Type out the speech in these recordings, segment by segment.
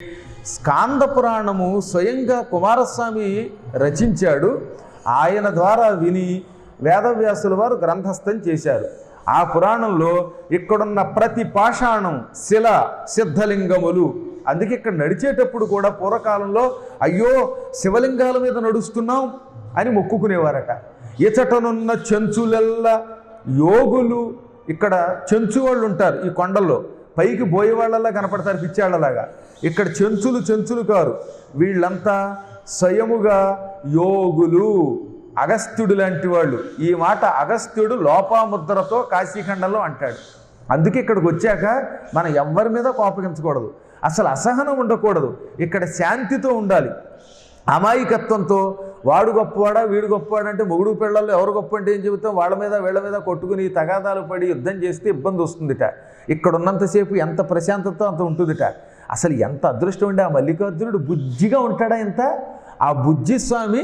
స్కాంద పురాణము స్వయంగా కుమారస్వామి రచించాడు. ఆయన ద్వారా విని వేదవ్యాసుల వారు గ్రంథస్థం చేశారు. ఆ పురాణంలో ఇక్కడున్న ప్రతి పాషాణం శిల సిద్ధలింగములు. అందుకే ఇక్కడ నడిచేటప్పుడు కూడా పూర్వకాలంలో అయ్యో శివలింగాల మీద నడుస్తున్నాం అని మొక్కుకునేవారట. ఇచటనున్న చెంచులెల్ల యోగులు. ఇక్కడ చెంచు వాళ్ళు ఉంటారు ఈ కొండల్లో, పైకి బోయేవాళ్ళలా కనపడతారు పిచ్చాళ్ళలాగా. ఇక్కడ చెంచులు కారు, వీళ్ళంతా స్వయముగా యోగులు, అగస్త్యుడు లాంటి వాళ్ళు. ఈ మాట అగస్త్యుడు లోపాముద్రతో కాశీఖండంలో అంటాడు. అందుకే ఇక్కడికి వచ్చాక మనం ఎవ్వరి మీద కోపగించకూడదు, అసలు అసహనం ఉండకూడదు. ఇక్కడ శాంతితో ఉండాలి. అమాయకత్వంతో వాడు గొప్పవాడా వీడు గొప్పవాడు అంటే మొగుడు పిల్లలు ఎవరు గొప్ప అంటే ఏం చెబుతాం, వాళ్ళ మీద వీళ్ళ మీద కొట్టుకుని తగాదాలు పడి యుద్ధం చేస్తే ఇబ్బంది వస్తుందిట. ఇక్కడ ఉన్నంతసేపు ఎంత ప్రశాంతతో అంత ఉంటుందిట. అసలు ఎంత అదృష్టం ఉండే ఆ మల్లికార్జునుడు బుజ్జిగా ఉంటాడా ఇంత. ఆ బుజ్జిస్వామి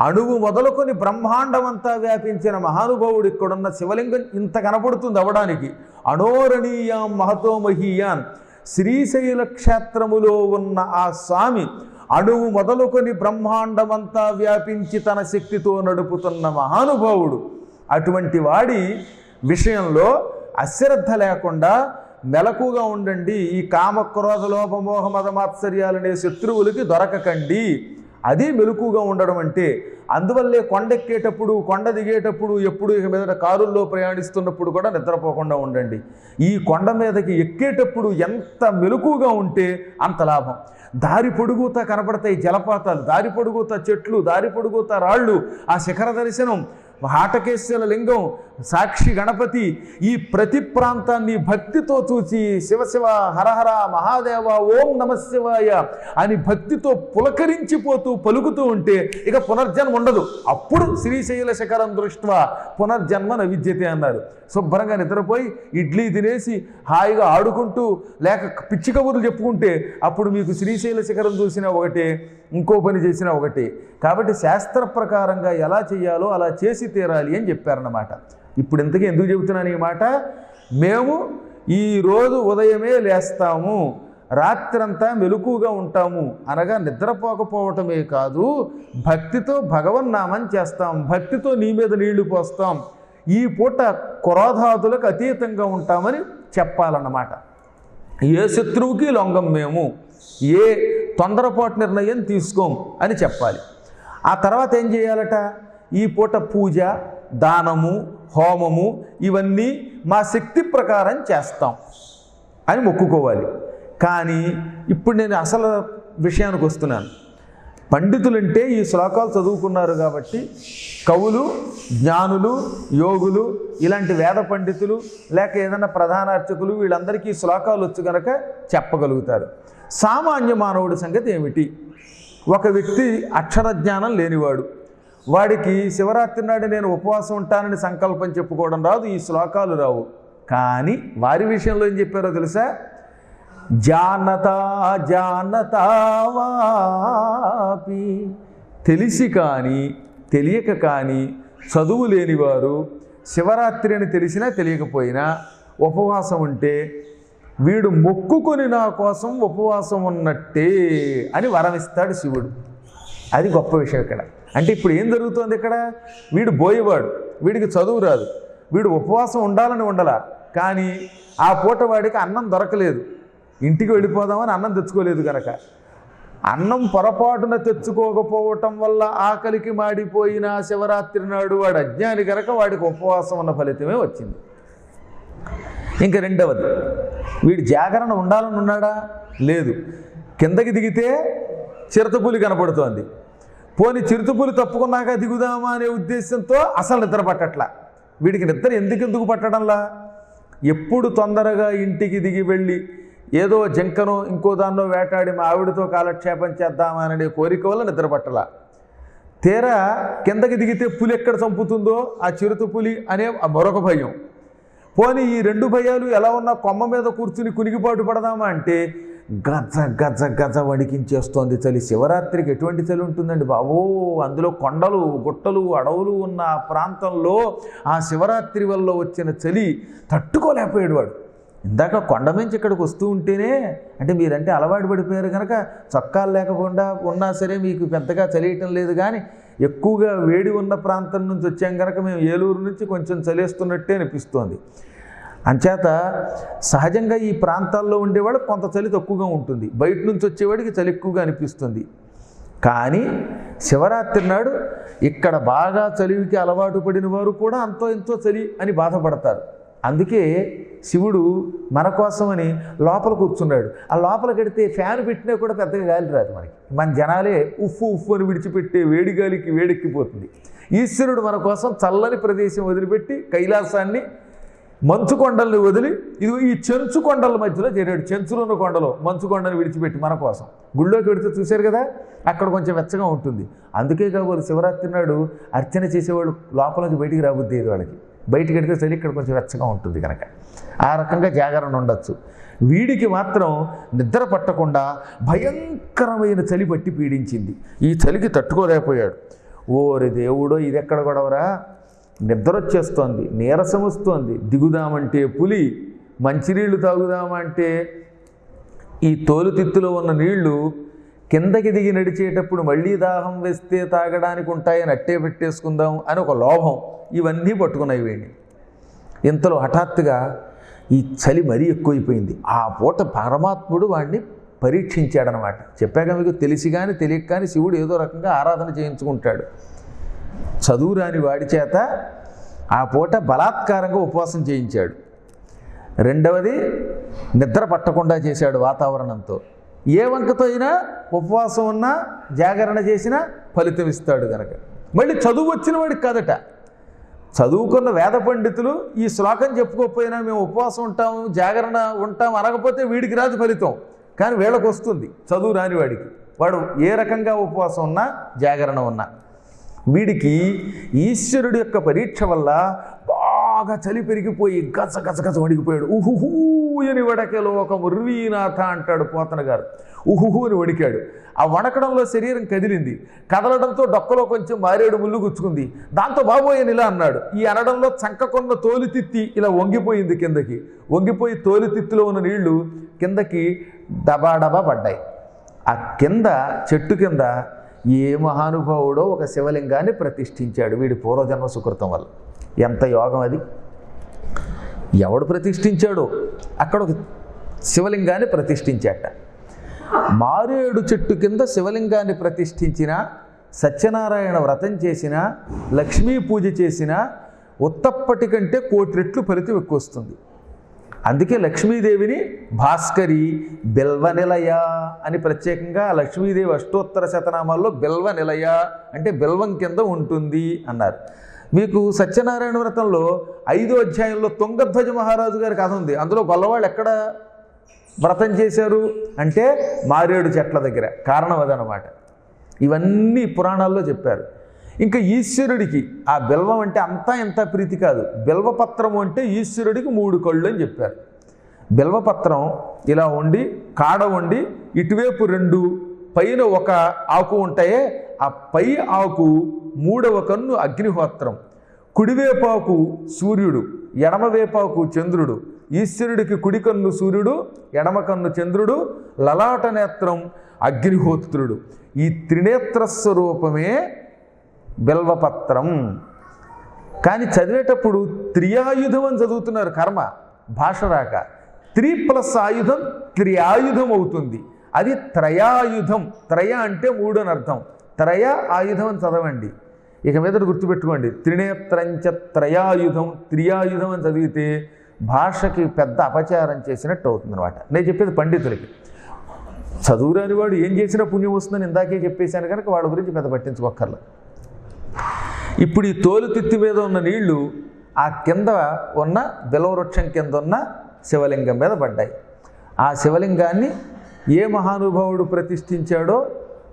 అణువు మొదలుకొని బ్రహ్మాండమంతా వ్యాపించిన మహానుభావుడు. ఇక్కడున్న శివలింగం ఇంత కనపడుతుంది అవడానికి. అణోరణీయాం మహతో మహీయాన్. శ్రీశైల క్షేత్రములో ఉన్న ఆ స్వామి అణువు మొదలుకొని బ్రహ్మాండమంతా వ్యాపించి తన శక్తితో నడుపుతున్న మహానుభావుడు. అటువంటి వాడి విషయంలో అశ్రద్ధ లేకుండా మెలకుగా ఉండండి. ఈ కామక్రోధ లోభమోహ మద మాత్సర్యాలనే శత్రువులకి దొరకకండి. అది మెలకుగా ఉండడం అంటే. అందువల్లే కొండెక్కేటప్పుడు కొండ దిగేటప్పుడు ఎప్పుడు ఇక మీద కారుల్లో ప్రయాణిస్తున్నప్పుడు కూడా నిద్రపోకుండా ఉండండి. ఈ కొండ మీదకి ఎక్కేటప్పుడు ఎంత మెలకుగా ఉంటే అంత లాభం. దారి పొడుగుతా కనపడతాయి జలపాతాలు, దారి పొడుగుతా చెట్లు, దారి పొడుగుతా రాళ్ళు, ఆ శిఖర దర్శనం, హాటకేశ్వర లింగం, సాక్షి గణపతి. ఈ ప్రతి ప్రాంతాన్ని భక్తితో చూసి శివశివ హరహర మహాదేవ ఓం నమశివాయ అని భక్తితో పులకరించిపోతూ పలుకుతూ ఉంటే ఇక పునర్జన్మ ఉండదు. అప్పుడు శ్రీశైల శిఖరం దృష్ట్యా పునర్జన్మ న విద్యతే అన్నారు. శుభ్రంగా నిద్రపోయి ఇడ్లీ తినేసి హాయిగా ఆడుకుంటూ లేక పిచ్చి కబుర్లు చెప్పుకుంటే అప్పుడు మీకు శ్రీశైల శిఖరం చూసినా ఒకటే, ఇంకో పని చేసినా ఒకటే. కాబట్టి శాస్త్ర ప్రకారంగా ఎలా చేయాలో అలా చేసి తీరాలి అని చెప్పారన్నమాట. ఇప్పుడు ఇంతకీ ఎందుకు చెబుతున్నాను ఈ మాట? మేము ఈరోజు ఉదయమే లేస్తాము, రాత్రంతా మెలకుగా ఉంటాము అనగా నిద్రపోకపోవటమే కాదు, భక్తితో భగవన్నామం చేస్తాం, భక్తితో నీ మీద నీళ్లు పోస్తాం, ఈ పూట క్రోధాదులకు అతీతంగా ఉంటామని చెప్పాలన్నమాట. ఏ శత్రువుకి లొంగం మేము, ఏ తొందరపాటు నిర్ణయం తీసుకోం అని చెప్పాలి. ఆ తర్వాత ఏం చేయాలట? ఈ పూట పూజ, దానము, హోమము ఇవన్నీ మా శక్తి ప్రకారం చేస్తాం అని మొక్కుకోవాలి. కానీ ఇప్పుడు నేను అసలు విషయానికి వస్తున్నాను. పండితులంటే ఈ శ్లోకాలు చదువుకున్నారు కాబట్టి కవులు, జ్ఞానులు, యోగులు, ఇలాంటి వేద పండితులు లేక ఏదైనా ప్రధాన అర్చకులు వీళ్ళందరికీ శ్లోకాలు వచ్చు కనుక చెప్పగలుగుతారు. సామాన్య మానవుడి సంగతి ఏమిటి? ఒక వ్యక్తి అక్షర జ్ఞానం లేనివాడు, వాడికి శివరాత్రి నాడు నేను ఉపవాసం ఉంటానని సంకల్పం చెప్పుకోవడం రాదు, ఈ శ్లోకాలు రావు. కానీ వారి విషయంలో ఏం చెప్పారో తెలుసా? జానతా జానతావాపి, తెలిసి కానీ తెలియక కానీ చదువు లేనివారు శివరాత్రి అని తెలిసినా తెలియకపోయినా ఉపవాసం ఉంటే వీడు మొక్కుకొని నా కోసం ఉపవాసం ఉన్నట్టే అని వరమిస్తాడు శివుడు. అది గొప్ప విషయం ఇక్కడ. అంటే ఇప్పుడు ఏం జరుగుతోంది ఇక్కడ? వీడు బోయేవాడు, వీడికి చదువు రాదు, వీడు ఉపవాసం ఉండాలని ఉండలా, కానీ ఆ పూట వాడికి అన్నం దొరకలేదు, ఇంటికి వెళ్ళిపోదామని అన్నం తెచ్చుకోలేదు కనుక, అన్నం పొరపాటున తెచ్చుకోకపోవటం వల్ల ఆకలికి మాడిపోయిన శివరాత్రి నాడు వాడు అజ్ఞాని కనుక వాడికి ఉపవాసం ఉన్న ఫలితమే వచ్చింది. ఇంకా రెండవది, వీడి జాగరణ ఉండాలని ఉన్నాడా? లేదు. కిందకి దిగితే చిరుతపులి కనపడుతోంది, పోని చిరుతపులి తప్పుకున్నాక దిగుదామా అనే ఉద్దేశంతో అసలు నిద్ర పట్టట్లా. వీడికి నిద్ర ఎందుకు పట్టడంలా? ఎప్పుడు తొందరగా ఇంటికి దిగి వెళ్ళి ఏదో జంకనో ఇంకో దాన్నో వేటాడి మా ఆవిడతో కాలక్షేపం చేద్దామా అనే కోరిక వల్ల నిద్ర పట్టలా. తీరా కిందకి దిగితే పులి ఎక్కడ చంపుతుందో ఆ చిరుతపులి అనే మరొక భయం. పోనీ ఈ రెండు భయాలు ఎలా ఉన్నా కొమ్మ మీద కూర్చుని కునిగిపాటు పడదామా అంటే గజ గజ గజ వణికించేస్తోంది చలి. శివరాత్రికి ఎటువంటి చలి ఉంటుందండి బాబో! అందులో కొండలు, గుట్టలు, అడవులు ఉన్న ఆ ప్రాంతంలో ఆ శివరాత్రి వల్ల వచ్చిన చలి తట్టుకోలేకపోయాడు వాడు. ఇందాక కొండ నుంచి ఇక్కడికి వస్తూ ఉంటేనే, అంటే మీరంటే అలవాటు పడిపోయారు కనుక చొక్కాలు లేకుండా ఉన్నా సరే మీకు పెద్దగా చలియటం లేదు, కానీ ఎక్కువగా వేడి ఉన్న ప్రాంతం నుంచి వచ్చాం కనుక మేము ఏలూరు నుంచి కొంచెం చలేస్తున్నట్టే అనిపిస్తోంది. అంచేత సహజంగా ఈ ప్రాంతాల్లో ఉండేవాడు కొంత చలి తక్కువగా ఉంటుంది, బయట నుంచి వచ్చేవాడికి చలి ఎక్కువగా అనిపిస్తుంది. కానీ శివరాత్రి నాడు ఇక్కడ బాగా చలికి అలవాటు పడిన వారు కూడా అంతో ఎంతో చలి అని బాధపడతారు. అందుకే శివుడు మన కోసమని లోపల కూర్చున్నాడు. ఆ లోపల కడితే ఫ్యాన్ పెట్టినా కూడా పెద్దగా గాలి రాదు మనకి. మన జనాలే ఉఫ్ఫు ఉఫ్ఫు అని విడిచిపెట్టే వేడి గాలికి వేడెక్కిపోతుంది. ఈశ్వరుడు మన కోసం చల్లని ప్రదేశం వదిలిపెట్టి కైలాసాన్ని, మంచు కొండల్ని వదిలి ఇది ఈ చెంచు కొండల మధ్యలో చేరాడు. చెంచులు ఉన్న కొండలో మంచు కొండని విడిచిపెట్టి మన కోసం. గుళ్ళోకి వెడితే చూశారు కదా, అక్కడ కొంచెం వెచ్చగా ఉంటుంది. అందుకే కాబోలు శివరాత్రి నాడు అర్చన చేసేవాళ్ళు లోపలికి బయటికి రాబుద్ది వాళ్ళకి. బయటికి వెడితే చలి ఇక్కడ కొంచెం వెచ్చగా ఉంటుంది కనుక ఆ రకంగా జాగరణ ఉండొచ్చు. వీడికి మాత్రం నిద్ర పట్టకుండా భయంకరమైన చలి పట్టి పీడించింది. ఈ చలికి తట్టుకోలేకపోయాడు. ఓరి దేవుడో, ఇది ఎక్కడ గొడవరా, నిద్ర వచ్చేస్తోంది, నీరసం వస్తోంది, దిగుదామంటే పులి, మంచినీళ్లు తాగుదామంటే ఈ తోలుతిత్తులో ఉన్న నీళ్లు కిందకి దిగి నడిచేటప్పుడు మళ్ళీ దాహం వేస్తే తాగడానికి ఉంటాయని అట్టే పెట్టేసుకుందాం అని ఒక లోభం, ఇవన్నీ పట్టుకున్నాయి వీడిని. ఇంతలో హఠాత్తుగా ఈ చలి మరీ ఎక్కువైపోయింది. ఆ పూట పరమాత్ముడు వాడిని పరీక్షించాడనమాట. చెప్పాక మీకు తెలిసి కానీ తెలియక కానీ శివుడు ఏదో రకంగా ఆరాధన చేయించుకుంటాడు. చదువు రాని వాడి చేత ఆ పూట బలాత్కారంగా ఉపవాసం చేయించాడు. రెండవది నిద్ర పట్టకుండా చేశాడు వాతావరణంతో. ఏ వంకతో అయినా ఉపవాసం ఉన్నా జాగరణ చేసినా ఫలితం ఇస్తాడు కనుక. మళ్ళీ చదువు వచ్చిన వాడికి కాదట, చదువుకున్న వేద పండితులు ఈ శ్లోకం చెప్పుకోకపోయినా మేము ఉపవాసం ఉంటాము జాగరణ ఉంటాం అనకపోతే వీడికి రాదు ఫలితం, కానీ వీళ్ళకు వస్తుంది. చదువు రాని వాడికి, వాడు ఏ రకంగా ఉపవాసం ఉన్నా జాగరణ ఉన్నా. వీడికి ఈశ్వరుడి యొక్క పరీక్ష వల్ల బాగా చలి పెరిగిపోయి గజ గజ గజ వణికిపోయాడు. ఉహుహూ అని వడకలో ఒక ముర్వీనాథ అంటాడు పోతన గారు. ఉహుహూ అని వణికాడు. ఆ వణకడంలో శరీరం కదిలింది. కదలడంతో డొక్కలో కొంచెం మారేడు ముళ్ళు గుచ్చుకుంది. దాంతో బాబోయని ఇలా అన్నాడు. ఈ అనడంలో చంకకొన్న తోలితిత్తి ఇలా వంగిపోయింది కిందకి. వంగిపోయి తోలితిత్తిలో ఉన్న నీళ్లు కిందకి డబాడబా పడ్డాయి. ఆ కింద చెట్టు కింద ఏ మహానుభావుడో ఒక శివలింగాన్ని ప్రతిష్ఠించాడు వీడి పూర్వజన్మ సుకృతం వల్ల. ఎంత యోగం అది! ఎవడు ప్రతిష్ఠించాడో అక్కడ ఒక శివలింగాన్ని ప్రతిష్ఠించాట. మారేడు చెట్టు కింద శివలింగాన్ని ప్రతిష్ఠించిన, సత్యనారాయణ వ్రతం చేసిన, లక్ష్మీ పూజ చేసిన ఉత్తప్పటి కంటే 1,000,000 రెట్లు ఫలితం ఎక్కువ వస్తుంది. అందుకే లక్ష్మీదేవిని భాస్కరి, బిల్వ నిలయ అని ప్రత్యేకంగా లక్ష్మీదేవి అష్టోత్తర శతనామాల్లో బిల్వ నిలయ అంటే బిల్వం కింద ఉంటుంది అన్నారు. మీకు సత్యనారాయణ వ్రతంలో 5వ అధ్యాయంలో తుంగధ్వజ మహారాజు గారి కథ ఉంది. అందులో గొల్లవాళ్ళు ఎక్కడ వ్రతం చేశారు అంటే మారేడు చెట్ల దగ్గర. కారణం అదనమాట. ఇవన్నీ పురాణాల్లో చెప్పారు. ఇంకా ఈశ్వరుడికి ఆ బిల్వం అంటే అంతా ఎంత ప్రీతి కాదు. బిల్వపత్రము అంటే ఈశ్వరుడికి 3 కళ్ళు అని చెప్పారు. బిల్వపత్రం ఇలా ఉండి, కాడ ఉండి, ఇటువైపు 2, పైన ఒక ఆకు ఉంటాయే, ఆ పై ఆకు 3వ కన్ను అగ్నిహోత్రం, కుడివేపాకు సూర్యుడు, ఎడమవేపాకు చంద్రుడు. ఈశ్వరుడికి కుడి కన్ను సూర్యుడు, ఎడమ కన్ను చంద్రుడు, లలాట నేత్రం అగ్నిహోత్రుడు. ఈ త్రినేత్ర స్వరూపమే బిల్వపత్రం. కానీ చదివేటప్పుడు త్రియాయుధం అని చదువుతున్నారు. కర్మ భాష రాక 3 + ఆయుధం త్రియాయుధం అవుతుంది. అది త్రయాయుధం. త్రయ అంటే 3 అని అర్థం. త్రయ ఆయుధం అని చదవండి. ఇక మీద గుర్తుపెట్టుకోండి. త్రినేత్రంచ త్రయాయుధం, త్రియాయుధం అని చదివితే భాషకి పెద్ద అపచారం చేసినట్టు అవుతుంది అనమాట. నేను చెప్పేది పండితులకి. చదువురాని వాడు ఏం చేసినా పుణ్యం వస్తుందని ఇందాకే చెప్పేశాను కనుక వాడి గురించి పెద్ద పట్టించుకోక్కర్లేదు. ఇప్పుడు ఈ తోలుతిత్తి మీద ఉన్న నీళ్లు ఆ కింద ఉన్న బిల్వవృక్షం కింద ఉన్న శివలింగం మీద పడ్డాయి. ఆ శివలింగాన్ని ఏ మహానుభావుడు ప్రతిష్ఠించాడో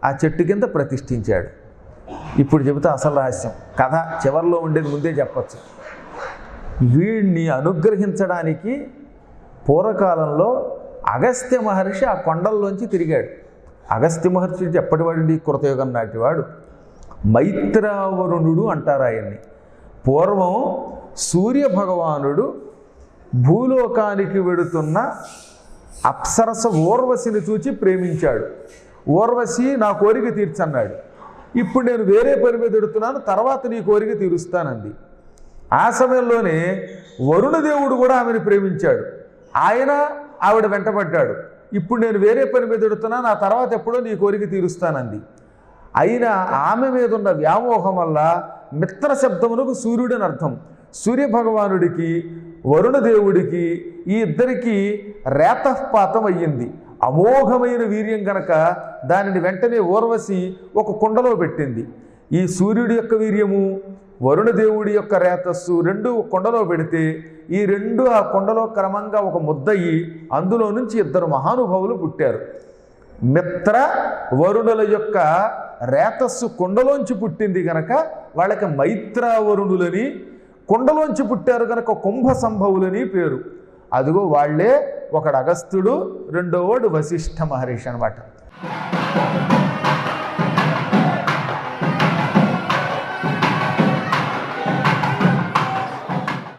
ఆ చెట్టు కింద ప్రతిష్ఠించాడు. ఇప్పుడు చెబుతా అసలు రహస్యం. కథ చివరిలో ఉండేది ముందే చెప్పచ్చు. వీడిని అనుగ్రహించడానికి పూర్వకాలంలో అగస్త్య మహర్షి ఆ కొండల్లోంచి తిరిగాడు. అగస్త్య మహర్షి ఎప్పటివాడండి? కృతయుగం నాటివాడు. మైత్రావరుణుడు అంటారు ఆయన్ని. పూర్వం సూర్యభగవానుడు భూలోకానికి వెడుతున్న అప్సరస ఊర్వశిని చూచి ప్రేమించాడు. ఊర్వశి నా కోరిక తీర్చన్నాడు. ఇప్పుడు నేను వేరే పని మీద ఎడుతున్నాను, తర్వాత నీ కోరిక తీరుస్తానంది. ఆ సమయంలోనే వరుణదేవుడు కూడా ఆమెను ప్రేమించాడు. ఆయన ఆవిడ వెంటబడ్డాడు. ఇప్పుడు నేను వేరే పని మీద ఎడుతున్నాను, ఆ తర్వాత ఎప్పుడో నీ కోరిక తీరుస్తానంది. అయినా ఆమె మీద ఉన్న వ్యామోహం వల్ల మిత్ర శబ్దమునకు సూర్యుడని అర్థం. సూర్యభగవానుడికి వరుణదేవుడికి ఈ ఇద్దరికి రేతపాతం అయ్యింది. అమోఘమైన వీర్యం గనక దానిని వెంటనే ఊర్వశి ఒక కుండలో పెట్టింది. ఈ సూర్యుడి యొక్క వీర్యము, వరుణదేవుడి యొక్క రేతస్సు రెండు కుండలో పెడితే ఈ రెండు ఆ కుండలో క్రమంగా ఒక ముద్దయి అందులో నుంచి ఇద్దరు మహానుభావులు పుట్టారు. మిత్ర వరుణుల యొక్క రేతస్సు కుండలోంచి పుట్టింది గనక వాళ్ళకి మైత్రావరుణులని, కుండలోంచి పుట్టారు గనక కుంభ సంభవులని పేరు. అదిగో వాళ్లే, ఒకడు అగస్త్యుడు, రెండోవాడు వశిష్ఠ మహర్షి అన్నమాట.